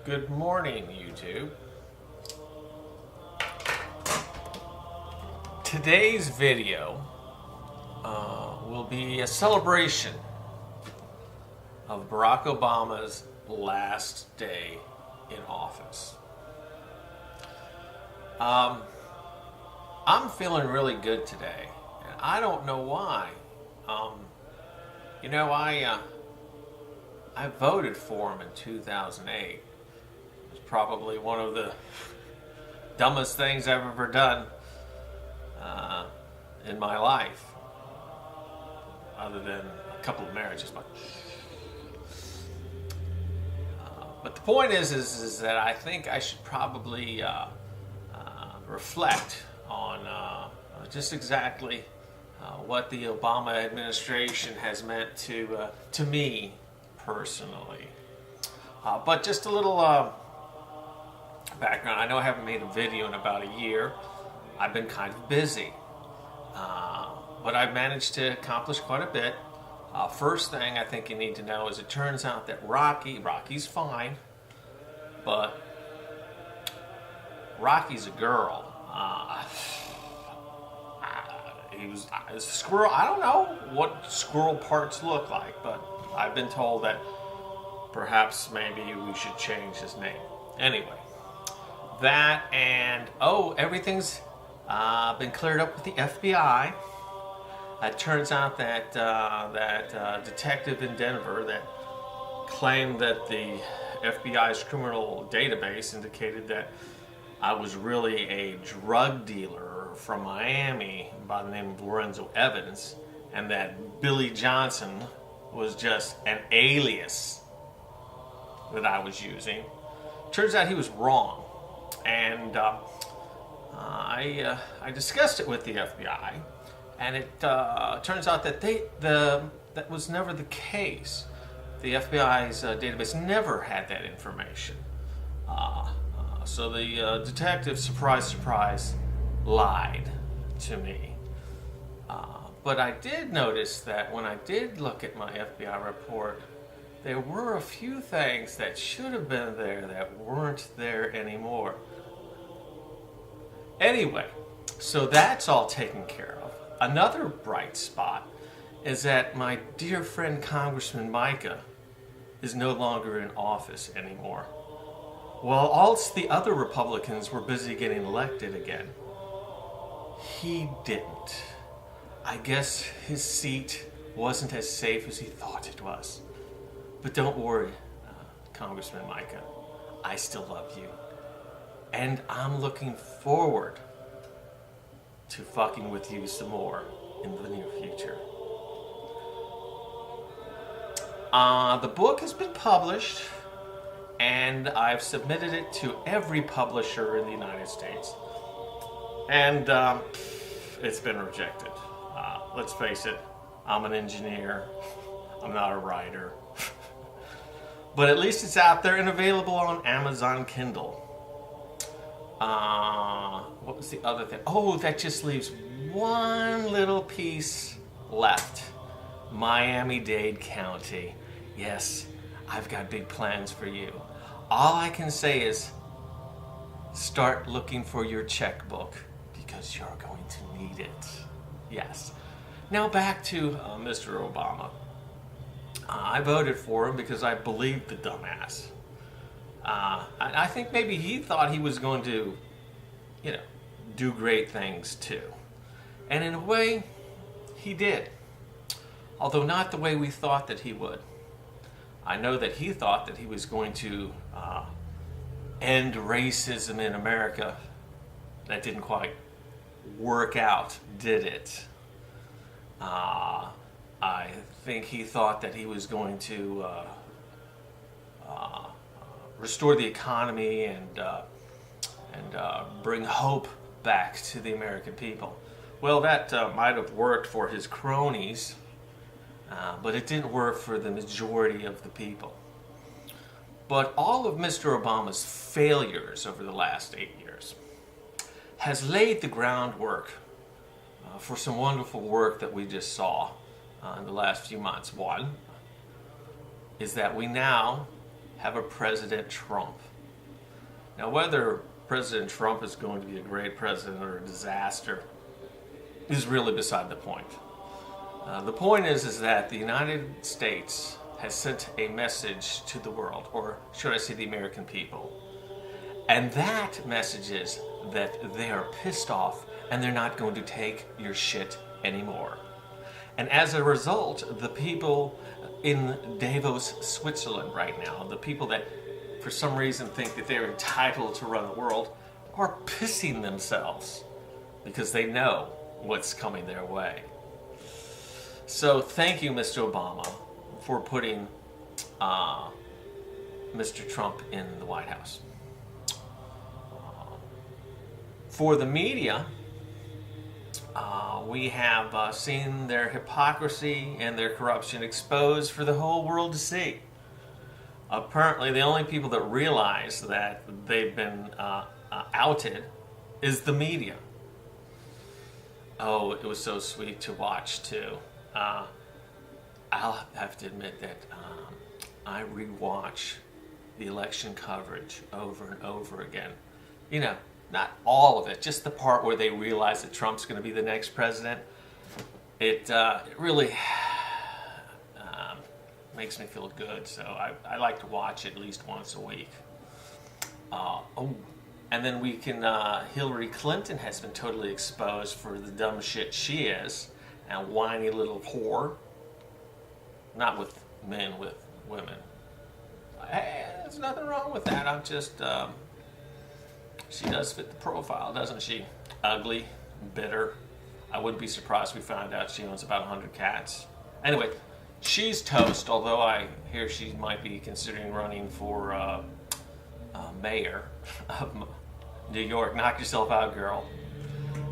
Good morning, YouTube. Today's video will be a celebration of Barack Obama's last day in office. I'm feeling really good today, and I don't know why. I voted for him in 2008. It's probably one of the dumbest things I've ever done in my life, other than a couple of marriages. But the point is that I think I should probably reflect on just exactly what the Obama administration has meant to me personally. But just a little background. I know I haven't made a video in about a year. I've been kind of busy. But I've managed to accomplish quite a bit. First thing I think you need to know is it turns out that Rocky's fine, but Rocky's a girl. He was a squirrel. I don't know what squirrel parts look like, but I've been told that perhaps maybe we should change his name. Anyway, that and everything's been cleared up with the FBI. It turns out that that detective in Denver that claimed that the FBI's criminal database indicated that I was really a drug dealer from Miami by the name of Lorenzo Evans, and that Billy Johnson was just an alias that I was using. Turns out he was wrong, and I discussed it with the FBI, and it turns out that that was never the case. The FBI's database never had that information. So the detective, surprise, surprise, lied to me. But I did notice that when I did look at my FBI report, there were a few things that should have been there that weren't there anymore. Anyway, so that's all taken care of. Another bright spot is that my dear friend Congressman Micah is no longer in office anymore. While all the other Republicans were busy getting elected again, he didn't. I guess his seat wasn't as safe as he thought it was. But don't worry, Congressman Micah. I still love you. And I'm looking forward to fucking with you some more in the near future. The book has been published, and I've submitted it to every publisher in the United States. And it's been rejected. Let's face it, I'm an engineer. I'm not a writer. But at least it's out there and available on Amazon Kindle. What was the other thing? Oh, that just leaves one little piece left. Miami-Dade County. Yes, I've got big plans for you. All I can say is start looking for your checkbook because you're going to need it. Yes. Now back to Mr. Obama. I voted for him because I believed the dumbass. I think maybe he thought he was going to, do great things too. And in a way, he did. Although not the way we thought that he would. I know that he thought that he was going to end racism in America. That didn't quite work out, did it? I think he thought that he was going to restore the economy and bring hope back to the American people. Well, that might have worked for his cronies, but it didn't work for the majority of the people. But all of Mr. Obama's failures over the last 8 years has laid the groundwork for some wonderful work that we just saw in the last few months. One is that we now have a President Trump Now, whether President Trump is going to be a great president or a disaster is really beside the point. The point is that the United States has sent a message to the world, or should I say the American people. And that message is that they are pissed off and they're not going to take your shit anymore. And as a result, the people in Davos, Switzerland right now, the people that for some reason think that they're entitled to run the world, are pissing themselves because they know what's coming their way. So thank you, Mr. Obama, for putting Mr. Trump in the White House. For the media, we have seen their hypocrisy and their corruption exposed for the whole world to see. Apparently, the only people that realize that they've been outed is the media. Oh, it was so sweet to watch, too. I'll have to admit that I rewatch the election coverage over and over again. You know, not all of it, just the part where they realize that Trump's going to be the next president. It really makes me feel good, so I like to watch it at least once a week. And then we can, Hillary Clinton has been totally exposed for the dumb shit she is, and whiny little whore. Not with men, with women. Hey, there's nothing wrong with that. I'm just, she does fit the profile, doesn't she? Ugly, bitter. I wouldn't be surprised if we found out she owns about 100 cats. Anyway, she's toast, although I hear she might be considering running for mayor of New York. Knock yourself out, girl.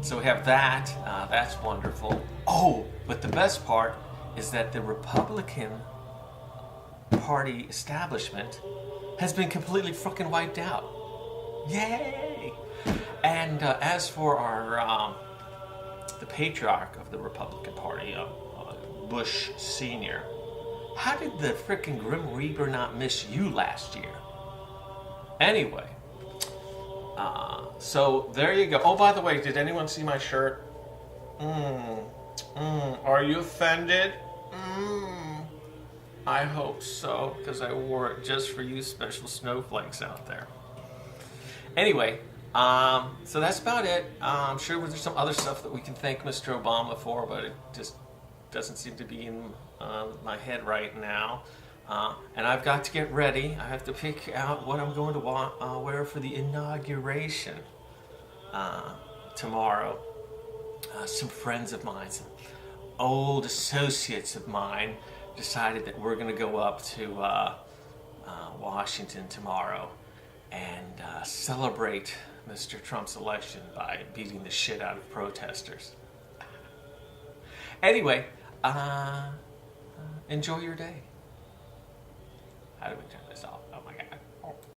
So we have that. That's wonderful. Oh, but the best part is that the Republican Party establishment has been completely fucking wiped out. Yay! And as for our the patriarch of the Republican Party, Bush Sr., how did the frickin' Grim Reaper not miss you last year? Anyway, so there you go. Oh, by the way, did anyone see my shirt? Are you offended? I hope so, because I wore it just for you special snowflakes out there. Anyway, so that's about it. I'm sure there's some other stuff that we can thank Mr. Obama for, but it just doesn't seem to be in my head right now. And I've got to get ready. I have to pick out what I'm going to wear for the inauguration tomorrow. Some friends of mine, some old associates of mine, decided that we're going to go up to Washington tomorrow and celebrate Mr. Trump's election by beating the shit out of protesters. Anyway, enjoy your day. How do we